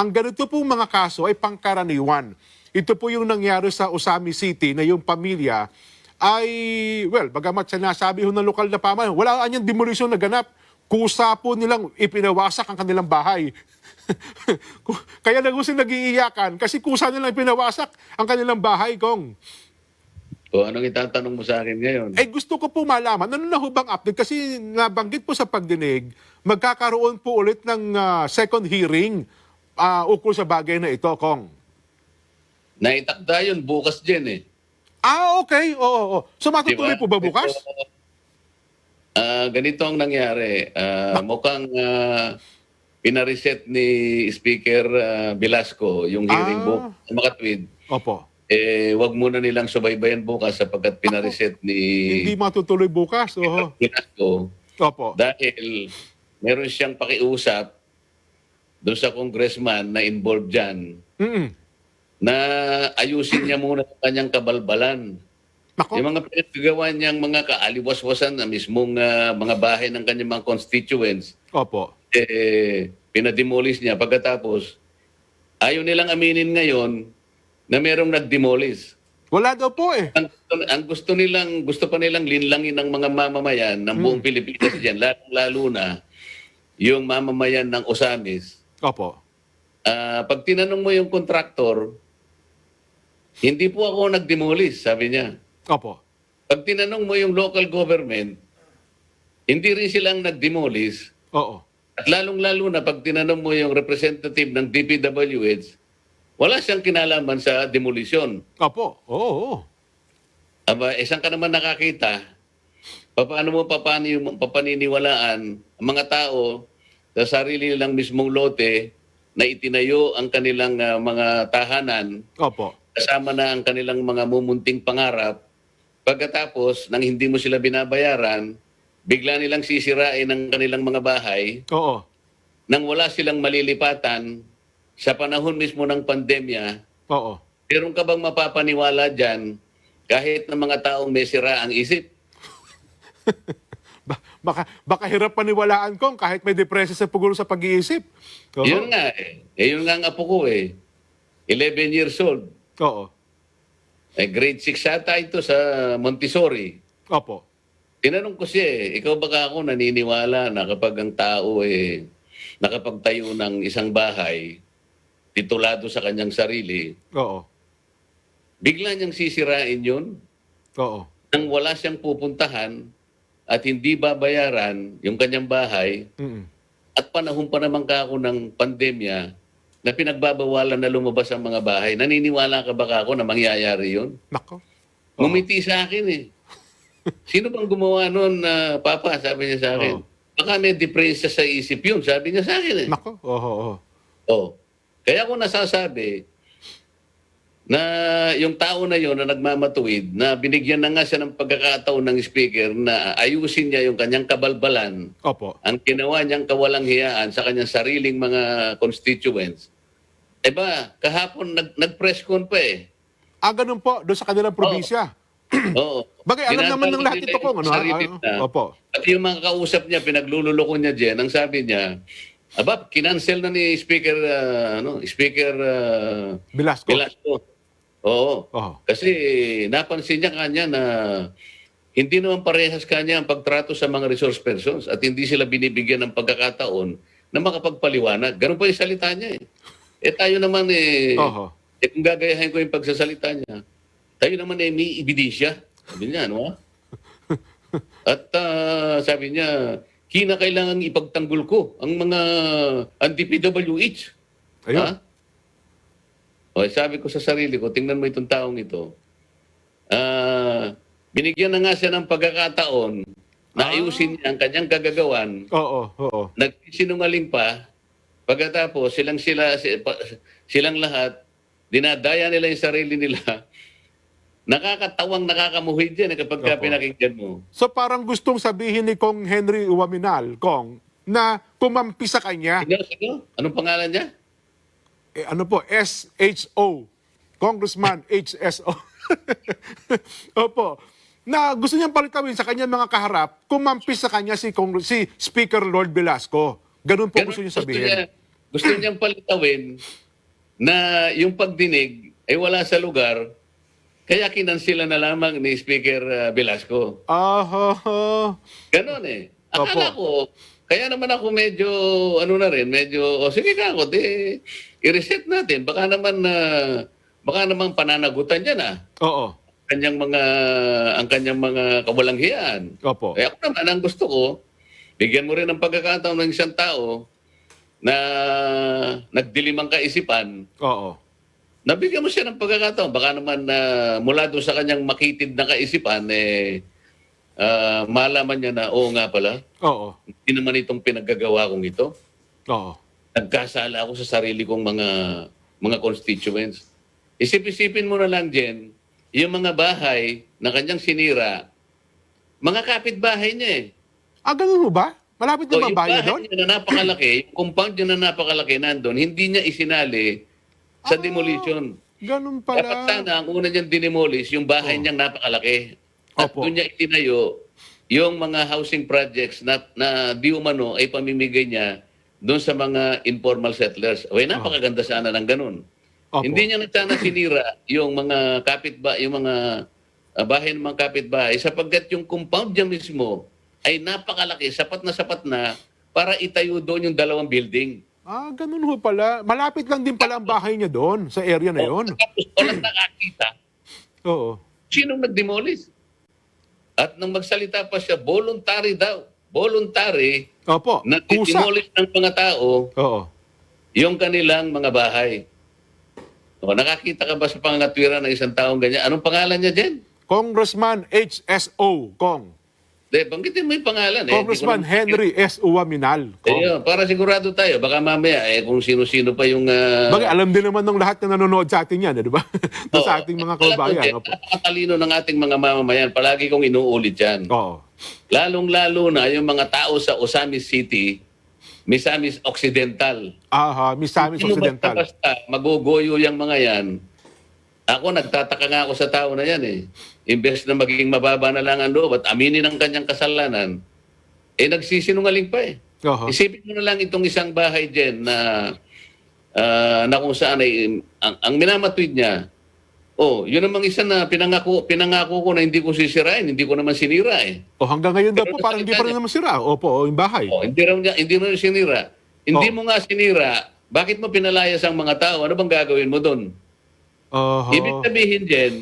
ang ganito pong mga kaso ay pangkaraniwan. Ito po yung nangyari sa Osami City na yung pamilya ay, well, bagamat sinasabi ho ng lokal na pamahalaan, wala anyang demolisyon na ganap. Kusa po nilang ipinawasak ang kanilang bahay. Kaya lang ho sila nag-iiyakan kasi kusa nilang ipinawasak ang kanilang bahay, Kong. O anong itatanong mo sa akin ngayon? Eh gusto ko po malaman, ano na ho bang update? Kasi nabanggit po sa pagdinig, magkakaroon po ulit ng second hearing ukol sa bagay na ito, Kong. Naitakda yun bukas din eh. Okay. Oo. So matutuloy po ba bukas? Ganito ang nangyari. Mukhang pinareset ni Speaker Velasco yung hearing bukas sa Makatwid. Opo. Wag muna nilang subaybayan bukas sapagkat pinareset ni Hindi matutuloy bukas. Oo. Velasco Opo. dahil meron siyang pakiusap doon sa congressman na involved dyan na ayusin niya muna ang kanyang kabalbalan. Nako. Yung mga pinagagawa niyang mga kaaliwaswasan na mismong mga bahay ng kanyang mga constituents, Opo. pinademolish niya. Pagkatapos, ayaw nilang aminin ngayon na merong nag-demolish. Wala daw po eh. Ang gusto pa nilang linlangin ng mga mamamayan ng buong Pilipinas diyan, lalo na yung mamamayan ng Osamis. Opo. Pag tinanong mo yung kontraktor, hindi po ako nag-demolish, sabi niya. Opo. Pag tinanong mo yung local government, hindi rin silang nag-demolish. Oo. At lalong-lalo na pag tinanong mo yung representative ng DPWH, wala siyang kinalaman sa demolisyon. Opo. Oo. Aba, saan ka naman nakakita? Paano mo papaniniwalaan ang mga tao sa sarili nilang mismong lote na itinayo ang kanilang mga tahanan, Opo. kasama na ang kanilang mga mumunting pangarap, pagkatapos nang hindi mo sila binabayaran, bigla nilang sisirain ang kanilang mga bahay Oo. nang wala silang malilipatan sa panahon mismo ng pandemya. Oo. Meron ka bang mapapaniwala dyan kahit ng mga taong may sira ang isip? Baka hirap paniwalaan, Kong, kahit may depresya sa pugulo sa pag-iisip. Oo. Yun nga eh. Yun nga ang apo ko eh. 11 years old. Oo. Grade 6 ata ito sa Montessori. Opo. Tinanong ko siya ikaw baka ako naniniwala na kapag ang tao nakapagtayo ng isang bahay, titulado sa kanyang sarili, Oo. bigla niyang sisirain yun Oo. nang wala siyang pupuntahan at hindi babayaran yung kanyang bahay at panahon pa naman ako ng pandemya na pinagbabawalan na lumabas ang mga bahay. Naniniwala ka baka ako na mangyayari yun? Nako. Ngumiti sa akin eh. Sino bang gumawa nun, Papa? Sabi niya sa akin. Baka may depresya sa isip yun. Sabi niya sa akin eh. Nako. Oo. Oh. Kaya ako nasasabi na yung tao na yon na nagmamatuwid, na binigyan na nga siya ng pagkakataon ng speaker na ayusin niya yung kanyang kabalbalan, Opo. ang ginawa niyang kawalang-hiyaan sa kanyang sariling mga constituents. Kahapon nag-press con pa eh. Ganun po, doon sa kanilang probinsya. Oo. Bagay, alam naman ng lahat ito, Kong. Opo. At yung mga kausap niya, pinaglululoko niya dyan, ang sabi niya, kinancel na ni Speaker, Speaker Velasco. Oo. Oo. Kasi napansin niya kanya na hindi naman parehas kanya ang pagtrato sa mga resource persons at hindi sila binibigyan ng pagkakataon na makapagpaliwanag. Ganun pa yung salita niya eh. Tayo naman kung gagayahin ko yung pagsasalita niya, tayo naman may ebidensya. Sabi niya, ano? At sabi niya, kinakailangan ipagtanggol ko ang mga anti-PWH. Ayun. Sabi ko sa sarili ko, tingnan mo itong taong ito. Binigyan na nga siya ng pagkakataon na ayusin niya ang kanyang gagagawan. Oo. Nagsinungaling pa. Pagkatapos, silang lahat, dinadaya nila yung sarili nila. Nakakatawang, nakakamuhid yan kapag pinakinggan mo. So parang gustong sabihin ni Kong Henry Uwaminal, Kong, na kumampi sa kanya. Sino? Anong pangalan niya? Ano po? SHO. Congressman HSO. Opo. Na gusto niyang palitawin sa kanya mga kaharap, kumampi sa kanya si Speaker Lord Velasco. Ganun po gusto niya sabihin. gusto niyang palitawin na yung pagdinig ay wala sa lugar, kaya kinansila na lamang ni Speaker Velasco. Ganon eh. Akala ko, kaya naman ako medyo, ano na rin, medyo, sige ka ako, i-reset natin. Baka naman pananagutan niya na. Oo. Ang kanyang mga kawalanghiyaan. Opo. Eh ako naman, ang gusto ko, bigyan mo rin ng pagkakataon ng isang tao na nagdilim ang kaisipan, Oo. nabigyan mo siya ng pagkakataon. Baka naman mula doon sa kanyang makitid na kaisipan, malaman niya na, oo nga pala, Oo. hindi naman itong pinaggagawa kong ito. Oo. Nagkasala ako sa sarili kong mga constituents. Isip-isipin mo na lang, Jen, yung mga bahay na kanyang sinira, mga kapitbahay niya eh. Ganun mo ba? Malapit na ba yung bahay bahay doon? niya na napakalaki, yung compound niya na napakalaki nandun, hindi niya isinali sa demolition. Ganun Dapat pala. sana, ang una niyang dinemolish, yung bahay niyang napakalaki. At Opo. doon niya itinayo yung mga housing projects na di umano ay pamimigay niya doon sa mga informal settlers. Napakaganda sana ng ganun. Opo. Hindi niya na sana sinira yung mga yung mga bahay ng mga kapitbahay sapagkat yung compound niya mismo ay napakalaki, sapat na para itayo doon yung 2 building. Ganun ho pala. Malapit lang din pala ang bahay niya doon, sa area na yon. Tapos walang nakakita, Oo. sinong nag-demolish? At nang magsalita pa siya, voluntary daw. Voluntary Opo. na Kusa. demolish ng mga tao Oo. yung kanilang mga bahay. Nakakita ka ba sa pangatwira ng isang taong ganyan? Anong pangalan niya dyan? Congressman HSO, Kong. Banggitin mo yung pangalan. Congressman Henry S. Uwaminal. Para sigurado tayo. Baka mamaya, kung sino-sino pa yung... Bagay, alam din naman ng lahat na nanonood sa atin yan, di ba? Sa ating mga kababayan. Opo. Napakatalino ng ating mga mamamayan. Palagi kong inuulit yan. Oo. Lalong-lalo na yung mga tao sa Osamis City, Misamis Occidental. Misamis Occidental. Basta magugoyo yung mga yan. Ako, nagtataka nga ako sa tao na yan eh. Imbes na magiging mababa na lang ang loob at aminin ang kanyang kasalanan, nagsisinungaling pa eh. Isipin mo na lang itong isang bahay dyan na kung saan ay, ang minamatwid niya, yun namang isa na pinangako ko na hindi ko sisirain, hindi ko naman sinira eh. Hanggang ngayon daw po, parang hindi pa rin naman sira. Opo, yung bahay. Hindi rin sinira. Hindi mo nga sinira, bakit mo pinalayas ang mga tao? Ano bang gagawin mo doon? Ibig sabihin din,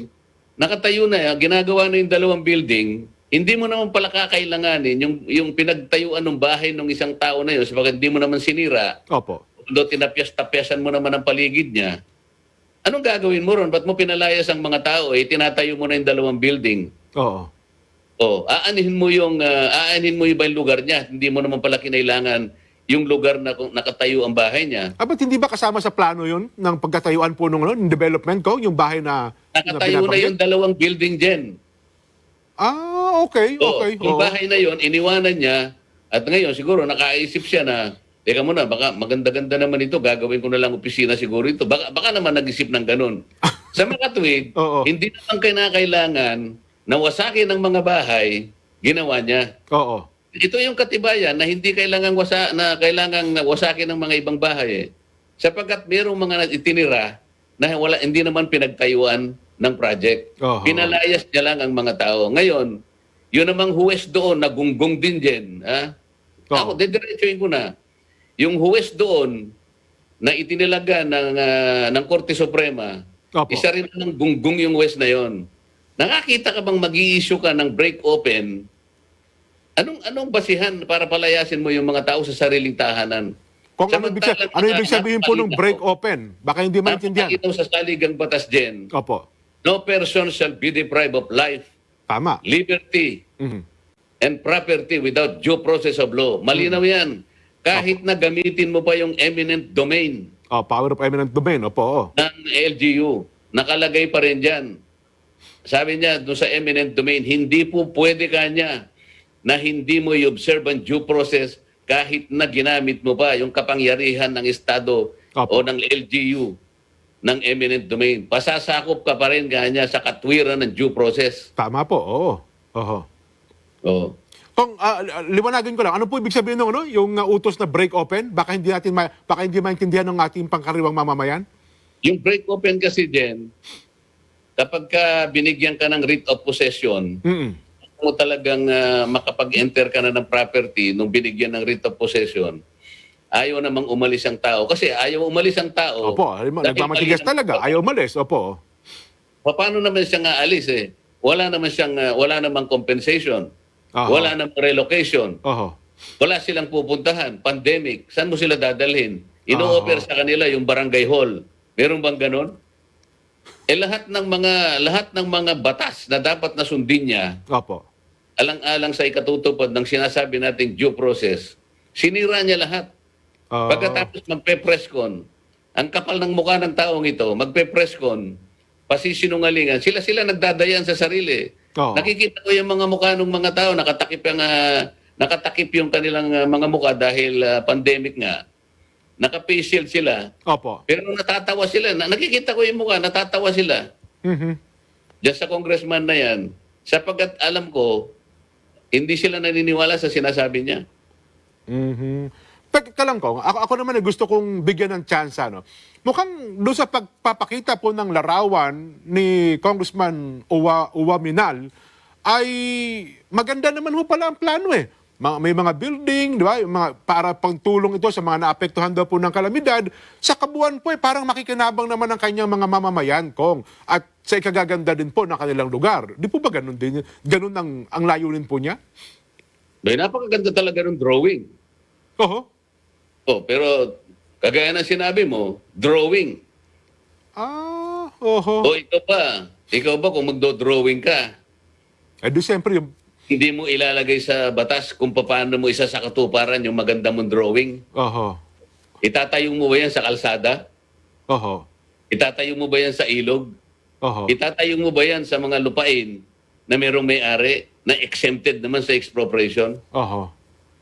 nakatayo na, ginagawa na yung 2 building, hindi mo naman pala kakailanganin yung pinagtayuan ng bahay ng isang tao na yun sapagkat hindi mo naman sinira. Opo. Although tinapyas-tapyasan mo naman ang paligid niya, anong gagawin mo ron? Ba't mo pinalayas ang mga tao? Tinatayo mo na yung 2 building. Oo. Aanhin mo yung ba yung lugar niya? Hindi mo naman pala kinailangan yung lugar na nakatayo ang bahay niya. Ba't hindi ba kasama sa plano yun ng pagkatayuan po ng development ko, yung bahay na nakatayo na yung 2 building dyan. Okay. Yung bahay na yun, iniwanan niya at ngayon siguro nakaisip siya na teka muna, baka maganda-ganda naman ito, gagawin ko na lang opisina siguro ito. Baka naman nag-isip ng ganun. Sa mga tuwid, hindi naman kinakailangan na wasakin ng mga bahay, ginawa niya. Oo. Ito yung katibayan na hindi kailangang wasakin ng mga ibang bahay eh. Sapagkat mayroong mga itinira na hindi naman pinagtayuan ng project. Pinalayas niya lang ang mga tao. Ngayon, yun namang huwes doon, nagunggong din dyan. Ako, didiretsuin ko na. Yung huwes doon na itinilaga ng Korte Suprema, isa rin ng gunggong yung huwes na yon. Nakakita ka bang mag-i-issue ka ng break open? Anong basihan para palayasin mo yung mga tao sa sariling tahanan? Ano ibig sabihin po ng break open? Baka hindi maintindihan. Ito sa saligang batas din. Opo. No person shall be deprived of life, Tama. liberty, and property without due process of law. Malinaw yan. Kahit na gamitin mo pa yung eminent domain Power of eminent domain. Opo. ng LGU, nakalagay pa rin dyan. Sabi niya, doon sa eminent domain, hindi po pwede kanya na hindi mo i-observe ang due process kahit na ginamit mo pa yung kapangyarihan ng Estado o ng LGU ng eminent domain. Pasasakop ka pa rin kanya sa katwiran ng due process. Tama po. Oo. Oh. Kung liwanagin ko lang, ano po ibig sabihin ng ano, yung utos na break open? Baka hindi maintindihan ng ating pangkaraniwang mamamayan? Yung break open kasi din, kapag ka binigyan ka ng writ of possession, Mm. mo talagang makapag-enter ka na ng property nung binigyan ng writ of possession, ayaw namang umalis ang tao. Kasi ayaw umalis ang tao. Opo, dahil nagmamatigas mali ang- talaga, ayaw umalis. Opo. Paano naman siya nga alis eh? Wala namang compensation. Aha. Wala namang relocation. Oho. Wala silang pupuntahan. Pandemic. Saan mo sila dadalhin? Ino-offer sa kanila yung barangay hall. Meron bang ganon? Lahat ng mga batas na dapat na sundin niya, Opo. alang-alang sa ikatutupad ng sinasabi nating due process, sinira niya lahat. Ah, Pagkatapos magpe-presscon, ang kapal ng mukha ng taong ito, magpe-presscon, pasisinungalingan, sila nagdadayan sa sarili. Oo. Nakikita ko yung mga mukha ng mga tao, nakatakip yung kanilang mga mukha dahil pandemic nga. Naka-face shield sila. Opo. Pero natatawa sila. Nakikita ko yung mukha, natatawa sila. Mhm. Diyan sa congressman na yan, sapagkat alam ko, hindi sila naniniwala sa sinasabi niya. Mhm. Teka lang ko, ako naman ay gusto kong bigyan ng chance, no? Mukhang doon sa pagpapakita po ng larawan ni Congressman Uwa Minal, ay maganda naman ho pala ang plano eh. May mga building, di ba? Yung mga, para pangtulong ito sa mga naapektuhan daw po ng kalamidad. Sa kabuuan po, parang makikinabang naman ang kanyang mga mamamayan, Kong. At sa ikagaganda din po ng kanilang lugar. Di po ba ganun din? Ganun ang layunin po niya? May napakaganda talaga ng drawing. Oho. Oh, pero kagaya ng sinabi mo, drawing. Oho. O ikaw ba kung magdo-drawing ka, Di siyempre yung... hindi mo ilalagay sa batas kung paano mo isa sa katuparan yung maganda mong drawing? Oho. Itatayo mo ba yan sa kalsada? Oho. Itatayo mo ba yan sa ilog? Oho. Itatayo mo ba yan sa mga lupain na merong may-ari na exempted naman sa expropriation? Oho.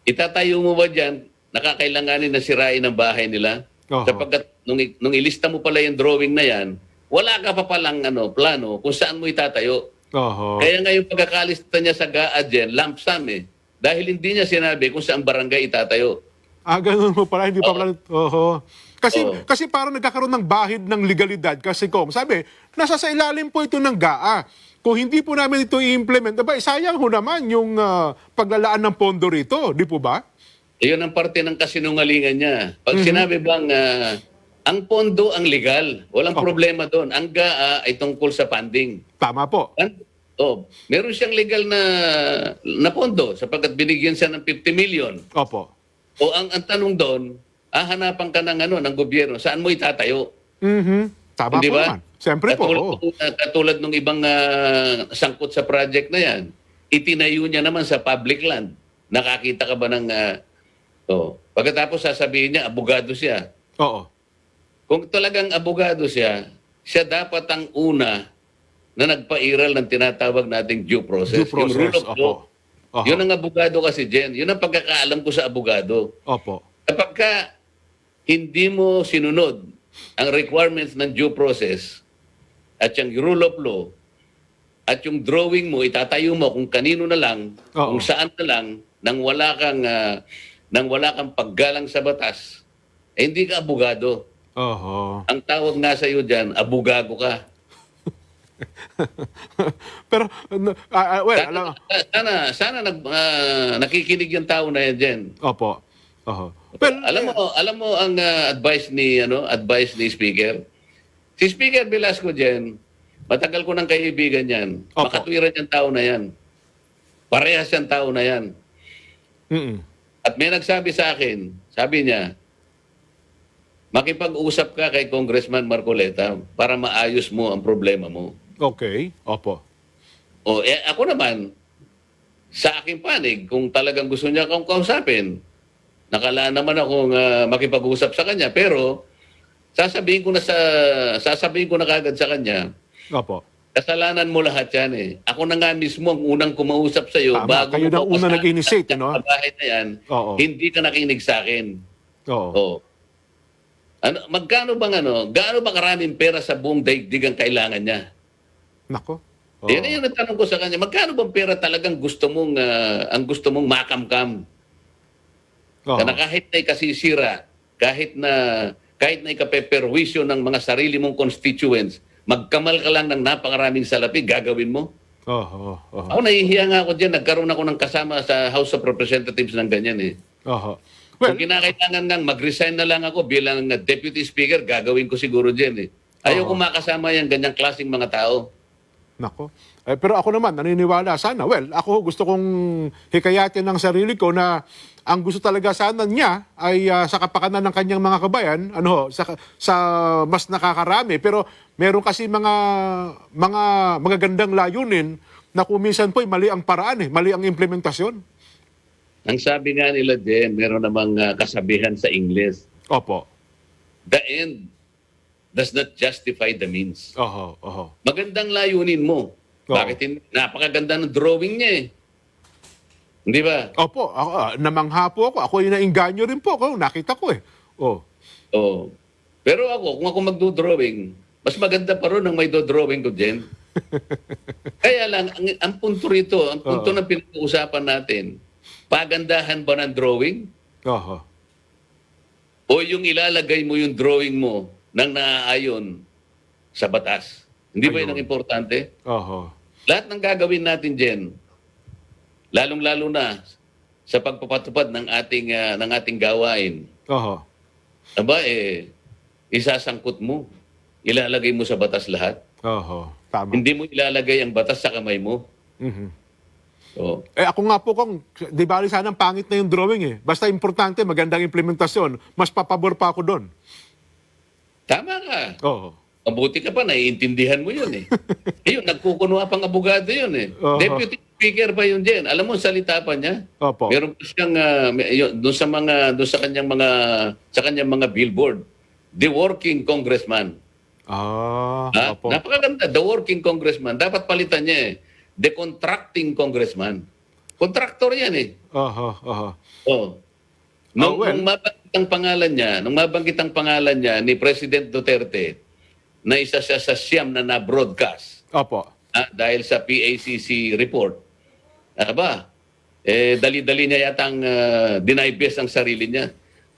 Itatayo mo ba dyan, nakakailanganin na sirain ang bahay nila? Oho. Sapagkat nung ilista mo pala yung drawing na yan, wala ka pa palang plano kung saan mo itatayo. Oho. Kaya nga yung pagkakalista niya sa GAA lump sum eh. Dahil hindi niya sinabi kung saan barangay itatayo. Ganun mo pala, hindi pa pala. Oho. Oo. Kasi parang nagkakaroon ng bahid ng legalidad. Kasi Kong, sabi, nasa sa ilalim po ito ng GAA. Kung hindi po namin ito i-implement, sayang ho naman yung paglalaan ng pondo rito. Di po ba? Iyon ang parte ng kasinungalingan niya. Pag sinabi bang ang pondo ang legal, walang problema doon. Ang GAA ay tungkol sa funding. Tama po. Meron siyang legal na pondo sapagkat binigyan siya ng 50 million. Opo. O ang tanong doon, hahanapan ka ng gobyerno, saan mo itatayo? Mhm. Tama Hindi po ba? naman. Siyempre po. Oo. Katulad ng ibang sangkot sa project na yan, itinayo niya naman sa public land. Nakakita ka ba ng... Pagkatapos sasabihin niya, abogado siya. Oo. Kung talagang abogado siya, siya dapat ang una na nagpairal ng tinatawag nating due process. Due process. Yung rule of law. Opo. Oho. Yun ang abogado kasi, Jen. Yun ang pagkakaalam ko sa abogado. Opo. Kapag ka hindi mo sinunod ang requirements ng due process at yung rule of law at yung drawing mo, itatayo mo kung kanino na lang, Oo. kung saan na lang, nang wala kang paggalang sa batas, hindi ka abogado. Oho. Ang tawag nga sa iyo dyan, abogado ka. Pero, alam... Sana nakikinig yung tao na yan dyan. Opo. Oho. Well, Alam mo ang advice ni Speaker. Si Speaker Velasco dyan, matagal ko ng kaibigan yan. Opo. Makatwiran yung tao na yan. Parehas yung tao na yan. mm At may nagsabi sa akin, sabi niya, makipag-usap ka kay Congressman Marcoleta para maayos mo ang problema mo. Okay. Opo. Ako naman, sa aking panig, kung talagang gusto niya akong kausapin, nakalaan naman akong makipag-usap sa kanya, pero sasabihin ko na kagad sa kanya, Opo. kasalanan mo lahat yan eh. Ako na nga mismo ang unang kumausap sa iyo. Tama. Kayo na una nag-initiate, no? Sa bahay na yan, Oo. hindi ka nakinig sa akin. Oo. Gaano ba karaming pera sa buong daigdig ang kailangan niya? Nako. Oo. Yan yung natanong ko sa kanya, magkano bang pera talagang gusto mong, ang gusto mong makamkam? Oo. Na kahit na ikasisira, kahit na ikapeperwisyo ng mga sarili mong constituents, magkamal ka lang ng napakaraming salapi, gagawin mo? Oo. Oo. Ako nahihiya nga ako dyan, nagkaroon ako ng kasama sa House of Representatives ng ganyan eh. Oo. Kung Well, kinakailangan ngang mag-resign na lang ako bilang Deputy Speaker, gagawin ko siguro dyan eh. Ayaw ko makasama yung ganyang klaseng mga tao. nako. Pero ako naman, naniniwala sana. Well, ako gusto kong hikayatin ng sarili ko na ang gusto talaga sana niya ay sa kapakanan ng kanyang mga kabayan, sa mas nakakarami. Pero meron kasi mga magagandang layunin na kung minsan po mali ang paraan mali ang implementasyon. Ang sabi nga nila din, meron namang kasabihan sa English, Opo. the end does not justify the means. Oho, oho. Magandang layunin mo. Oo. Bakit hindi? Napakaganda ng drawing niya eh. Hindi ba? Opo, ako, namangha po ako. Ako yung nainganyo rin po ako. Nakita ko eh. Oh. Oo. Pero ako, kung ako magdo-drawing, mas maganda pa rin ang may do-drawing ko din. Kaya lang, ang punto rito, ang punto ng pinag-uusapan natin, pagandahan ba ng drawing? Oho. O yung ilalagay mo yung drawing mo nang naaayon sa batas? Hindi ba yun ang importante? Oho. Lahat ng gagawin natin dyan, lalong-lalo na sa pagpapatupad ng ating gawain, Oho. aba isasangkot mo, ilalagay mo sa batas lahat. Oho. Tama. Hindi mo ilalagay ang batas sa kamay mo. Mhm. So, Ako nga po kung, di bali sana pangit na yung drawing Basta importante, magandang implementasyon. Mas papabor pa ako doon. tama ka. Oo. Mabuti ka pa, naiintindihan mo yun eh. Ayun, nagkukunwa pang abogado yun eh. Oo. Deputy Speaker pa yun din. Alam mo, salita pa niya. Opo. Meron pa siyang, doon sa kanyang mga billboard, the working congressman. Opo. Napakaganda, the working congressman. Dapat palitan niya eh. The contracting congressman. Contractor yan eh. Oho. Oho. Oh. Nung well. mabanggit ang pangalan niya ni President Duterte, na isa siya sa siyam na na-broadcast Opo. dahil sa PACC report. Dali-dali niya yatang dinaibes ang sarili niya.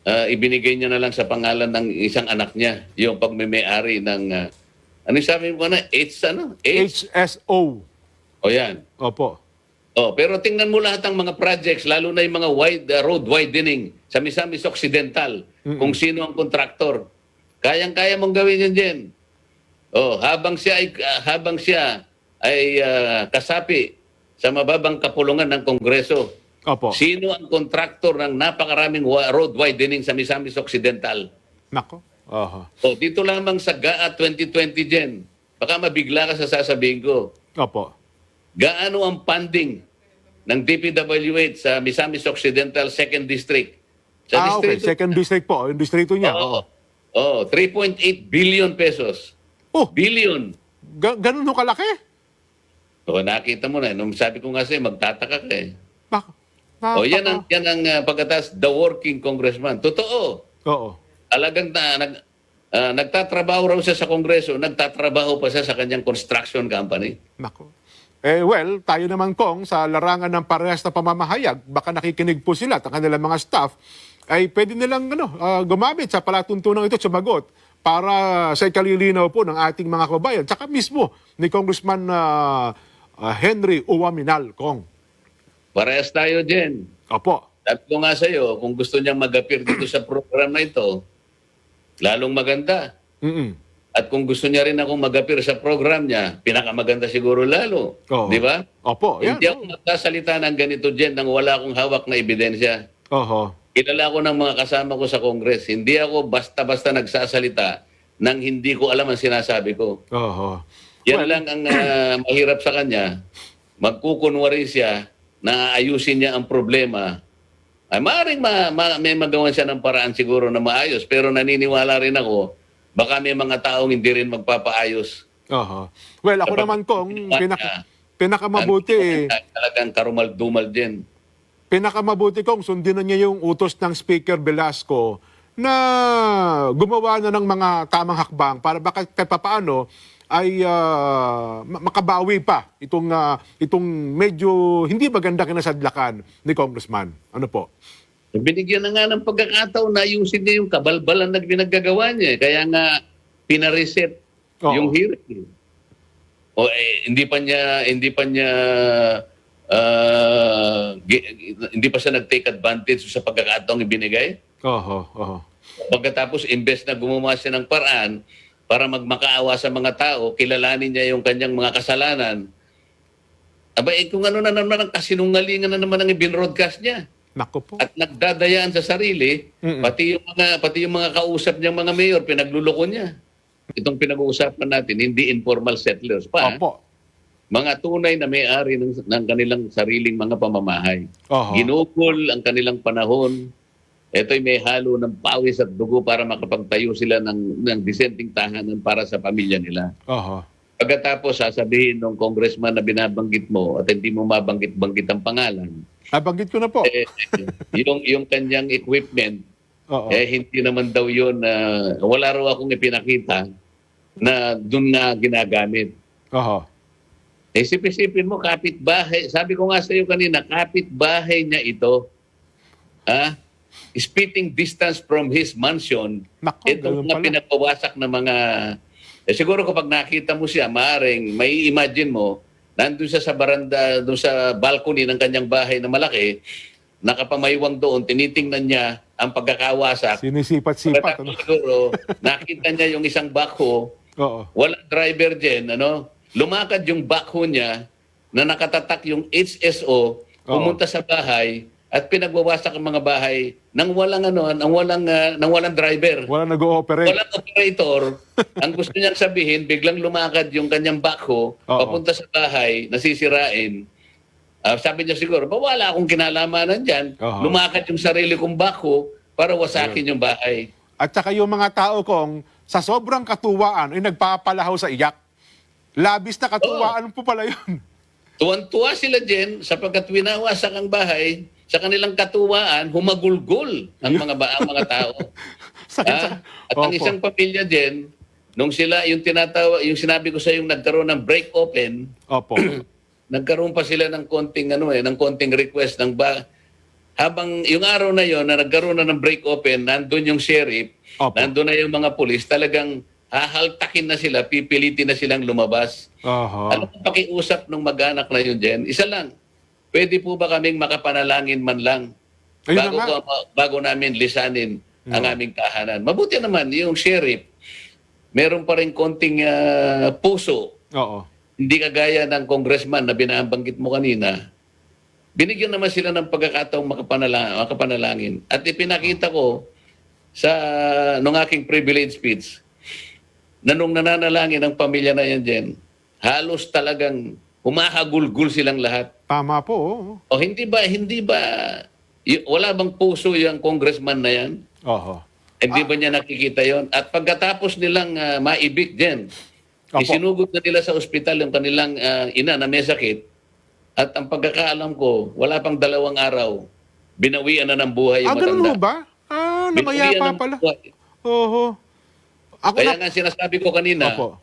Ibinigay niya na lang sa pangalan ng isang anak niya, yung pagmemay-ari ng, ano sabi mo na, HSO. O yan. Opo. Pero tingnan mo lahat ng mga projects, lalo na yung mga road widening sa Misamis Occidental, kung sino ang kontraktor. Kayang-kaya mong gawin yan dyan. Habang siya ay kasapi sa mababang kapulungan ng Kongreso, Opo. sino ang kontraktor ng napakaraming road widening sa Misamis Occidental? Nako. Oho. Dito lamang sa GAA 2020 dyan, baka mabigla ka sa sasabihin ko. Opo. Gaano ang funding ng DPWH sa Misamis Occidental 2nd District? Okay. Second district po. Yung distrito niya. Oo. 3.8 billion pesos. Oh, Billion. ganun ho kalaki? Nakita mo na. Nung sabi ko nga sa'yo, magtataka ka eh. Napaka- Yan ang pagkatas, the working congressman. Totoo. Oo. Alagang nagtatrabaho raw siya sa Kongreso, nagtatrabaho pa siya sa kanyang construction company. Nako. Well, tayo naman pong sa larangan ng parehas na pamamahayag, baka nakikinig po sila at ang kanilang mga staff, ay pwede nilang gumamit sa palatuntunan ito, sumagot, para sa ikalilinaw po ng ating mga kabayan, tsaka mismo ni Congressman Henry Uwaminal, Kong. Parehas tayo din. Opo. Sabi ko nga sa'yo, kung gusto niyang mag-appear dito sa program na ito, lalong maganda. Mm-mm. At kung gusto niya rin akong mag-appear sa program niya, pinakamaganda siguro lalo. Oo. Di ba? Opo. Yan. Hindi ako magsasalita ng ganito dyan nang wala akong hawak na ebidensya. Oho. Kilala ko ng mga kasama ko sa Congress. Hindi ako basta-basta nagsasalita nang hindi ko alam ang sinasabi ko. Oho. Yan lang ang mahirap sa kanya. Magkukunwari siya na ayusin niya ang problema. Ay maaaring may magawan siya ng paraan siguro na maayos. Pero naniniwala rin ako, baka may mga taong hindi rin magpapaayos. Oho. Well, ako naman Kong, pinakamabuti Talagang karumal-dumal din. pinakamabuti Kong sundin na niya yung utos ng Speaker Velasco na gumawa na ng mga tamang hakbang para baka kahit papaano ay makabawi pa itong medyo hindi maganda kinasadlakan ni Congressman. Ano po? Binigyan na nga ng pagkakataon na ayusin niya yung kabalbalan na pinaggagawa niya. Kaya nga pinareset Oo. yung hearing. O hindi pa niya hindi pa siya nag-take advantage sa pagkakataong ibinigay. Oho. Pagkatapos imbes na gumawa siya ng paraan para magmakaawa sa mga tao, kilalanin niya yung kanyang mga kasalanan. Aba, kung ano na naman ang kasinungalingan na naman ang ibinroadcast niya. Nako po. At nagdadayaan sa sarili, pati yung mga kausap niyang mga mayor, pinagluloko niya. Itong pinag-uusapan natin, hindi informal settlers pa. Opo. Mga tunay na may-ari ng kanilang sariling mga pamamahay. Oho. Ginugol ang kanilang panahon. Ito'y may halo ng pawis at dugo para makapagtayo sila ng disenteng tahanan para sa pamilya nila. Oho. Pagkatapos sasabihin ng congressman na binabanggit mo at hindi mo mabanggit-banggit ang pangalan, Nabanggit ko na po. yung kanyang equipment, Oo. hindi naman daw yun, wala raw akong ipinakita na doon nga ginagamit. Oho. Isip-isipin mo, kapitbahay, sabi ko nga sa iyo kanina, kapitbahay niya ito, spitting distance from his mansion, Nako, itong ganun mga pala. pinagpawasak na mga, siguro kapag nakita mo siya, maaring, may imagine mo, nandun siya sa baranda, doon sa balcony ng kanyang bahay na malaki, nakapamaywang doon, tinitingnan niya ang pagkakawasak. Sinisipat-sipat. Pagkatapos siguro, nakita niya yung isang backhoe, Oo. walang driver dyan, lumakad yung backhoe niya na nakatatak yung HSO, pumunta sa bahay at pinagwawasak ang mga bahay nang walang driver. Wala nag-ooperate. Walang operator. Ang gusto niyang sabihin, biglang lumakad yung kanyang backhoe, papunta sa bahay, nasisirain. Sabi niya siguro, wala akong kinalamanan dyan. Oo. Lumakad yung sarili kong backhoe para wasakin yung bahay. At saka yung mga tao kong sa sobrang katuwaan ay nagpapalahaw sa iyak. Labis na katuwaan po pala yun. Tuwan-tuwa sila dyan sapagkat winawasak ang bahay, sa kanilang katuwaan, humagulgol ang mga tao. Sakit. At ang isang pamilya din, nung sila, yung sinabi ko sa yung nagkaroon ng break open, Opo. nagkaroon pa sila ng konting request habang yung araw na yon na nagkaroon na ng break open, nandun yung sheriff, Opo. nandun na yung mga pulis, talagang hahaltakin na sila, pipilitin na silang lumabas. Oho. Ano ang pakiusap ng mag-anak na yun, Jen? Isa lang, pwede po ba kaming makapanalangin man lang Ayun na nga. bago namin lisanin ang aming tahanan? Mabuti naman, yung sheriff, meron pa rin konting puso. Oo. Hindi kagaya ng congressman na binabanggit mo kanina. Binigyan naman sila ng pagkakataong makapanalangin. At ipinakita ko nung aking privilege speech na nung nananalangin ang pamilya na yan, Jen, halos talagang humahagulgul silang lahat. Tama po. Oo. O hindi ba, wala bang puso yung congressman na yan? Oho. Hindi ba niya nakikita yon? At pagkatapos nilang maibig din, Opo. isinugod na nila sa ospital yung kanilang ina na may sakit. At ang pagkakaalam ko, wala pang 2 araw, binawian na ng buhay yung Ganun matanda. ho ba? Namaya Binawian pa ng pala. buhay. Oho. Ako Kaya na... nga sinasabi ko kanina, Opo.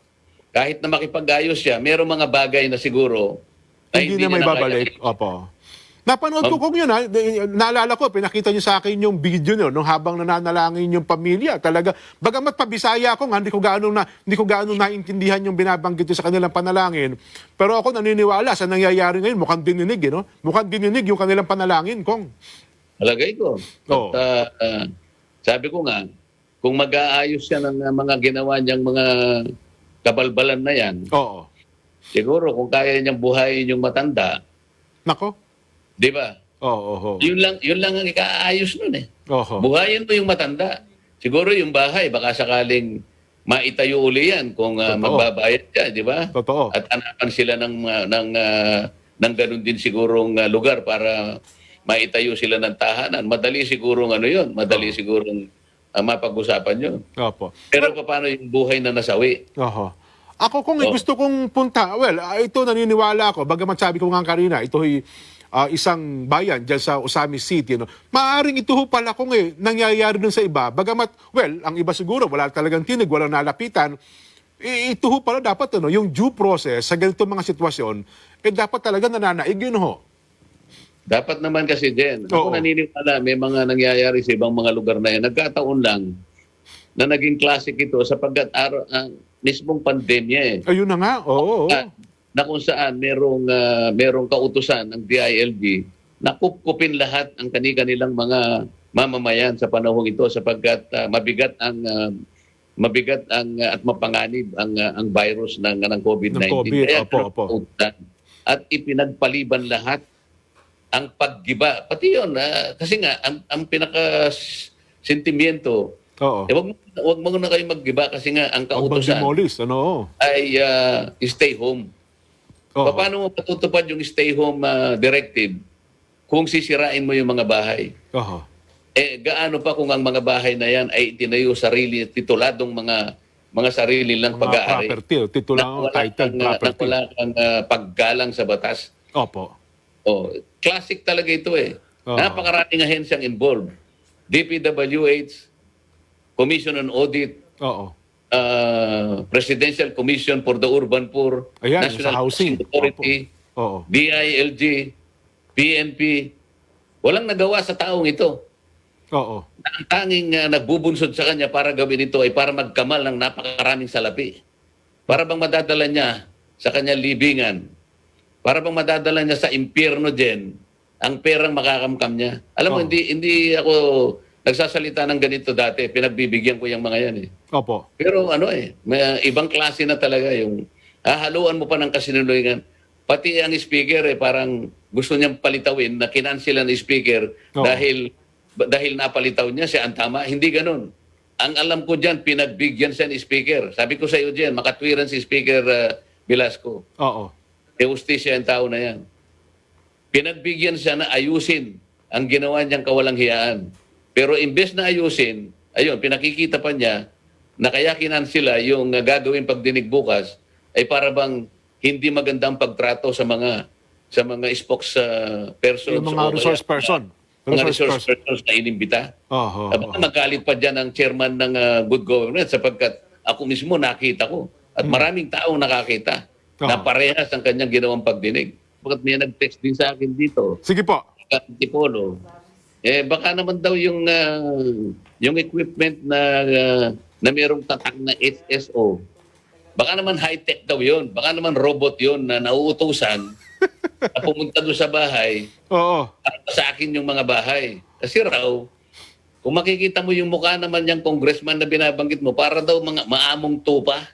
kahit na makipag-ayos siya, mayroong mga bagay na siguro na Hindi na may niya babalik. nakaya. Opo. Napanood ko kung yun, naalala ko, pinakita niyo sa akin yung video niyo nung habang nananalangin yung pamilya. Talaga, bagamat pabisaya ako nga, hindi ko gaano naintindihan yung binabanggit niyo sa kanilang panalangin. Pero ako naniniwala sa nangyayari ngayon, mukhang dininig, Mukhang dininig yung kanilang panalangin, Kong. Palagay ko. Oo. At sabi ko nga, kung mag-aayos siya ng mga ginawa niyang mga kabalbalan na yan, Oo. siguro kung kaya niyang buhayin yung matanda, Nako. di ba? Oo. Yun lang ang ikaayos nun eh. Oho. Buhayin mo yung matanda. Siguro yung bahay, baka sakaling maitayo uli yan kung magbabayad ka, di ba? Totoo. At hanapan sila ng ganun din sigurong lugar para maitayo sila ng tahanan. Madali sigurong madali sigurong mapag-usapan yun. Opo. Pero paano yung buhay na nasawi? Oho. Ako kung gusto kong punta, ito naniniwala ako, bagamat sabi ko nga kanina, ito'y isang bayan dyan sa Osamis City. Maaring ito ho pala nangyayari dun sa iba. Bagamat, ang iba siguro, wala talagang tinig, walang nalapitan. Ito ho pala dapat yung due process sa ganitong mga sitwasyon, dapat talaga nananaig yun ho. Dapat naman kasi din. Oo. Ako naniniwala may mga nangyayari sa ibang mga lugar na yan. Nagkataon lang na naging classic ito sapagkat mismong pandemya eh. Ayun na nga, oo. Na kung saan merong kautusan ng DILG na kupkupin lahat ang kanilang mga mamamayan sa panahong ito sapagkat mabigat at mapanganib ang virus ng COVID-19. Ng COVID, Kaya opo. kautusan at ipinagpaliban lahat ang paggiba. Pati yun, kasi nga ang pinaka sentimiento Oo. wag mo na kayo maggiba kasi nga ang Huwag kautusan mag-demolish, ano? ay stay home. Oo. Paano mo patutupad yung stay home directive kung sisirain mo yung mga bahay? Oo. Gaano pa kung ang mga bahay na yan ay itinayo tituladong mga sarili lang Mga pag-aari? property, titulang titled property. Wala kang paggalang sa batas. Opo. Classic talaga ito eh. Oo. Napakaraming ahensyang involved. DPWH, Commission on Audit, Oo. Presidential Commission for the Urban Poor, Ayan, National sa housing. Authority, Oo. DILG, PNP. Walang nagawa sa taong ito. Oo. Ang tanging nagbubunsod sa kanya para gawin ito ay para magkamal ng napakaraming salapi. Para bang madadala niya sa kanyang libingan. Para bang madadala niya sa impyerno din ang perang makakamkam niya. Alam mo, Oo. hindi ako nagsasalita ng ganito dati. Pinagbibigyan ko yung mga yan eh. Opo. Pero may ibang klase na talaga yung hahaluan mo pa ng kasinungalingan. Pati ang speaker parang gusto niyang palitawin na kinansilan ng speaker Oo. dahil napalitaw niya siya ang tama. Hindi ganun. Ang alam ko diyan pinagbigyan siya ng speaker. Sabi ko sa iyo diyan, makatwiran si Speaker Velasco. Oo. Justisya ang tao na yan. Pinagbigyan siya na ayusin ang ginawa niyang kawalanghiyaan. Pero imbes na ayusin, ayun, pinakikita pa niya na kaya kinansila yung gagawin pagdinig bukas ay para bang hindi magandang pagtrato sa mga spokespersons. Yung mga resource person. Mga resource persons na inimbita. Oo. Baka magalit pa dyan ang chairman ng good government sapagkat ako mismo nakita ko at maraming taong nakakita na parehas ang kanyang ginawang pagdinig. Bakit may nag-text din sa akin dito, Sige po. Antipolo, baka naman daw yung equipment na mayroong tatak na SSO, baka naman high-tech daw yun. Baka naman robot yun na nauutusan na pumunta doon sa bahay Oo. at sa akin yung mga bahay. Kasi raw, kung makikita mo yung mukha naman yung congressman na binabanggit mo, para daw mga maamong tupa.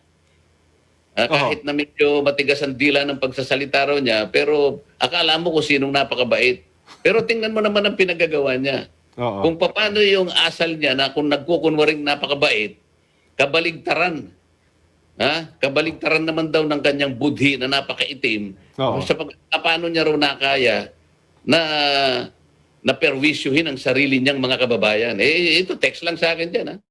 Kahit na medyo matigas ang dila ng pagsasalita raw niya, pero akala mo kung sinong napakabait. Pero tingnan mo naman ang pinagagawa niya. Oo. Kung paano yung asal niya na kung nagkukunwaring napakabait, kabaligtaran. Kabaligtaran naman daw ng kanyang budhi na napakaitim. Oo. Sa paano niya raw nakaya na perwisyuhin ang sarili niyang mga kababayan. Ito text lang sa akin dyan.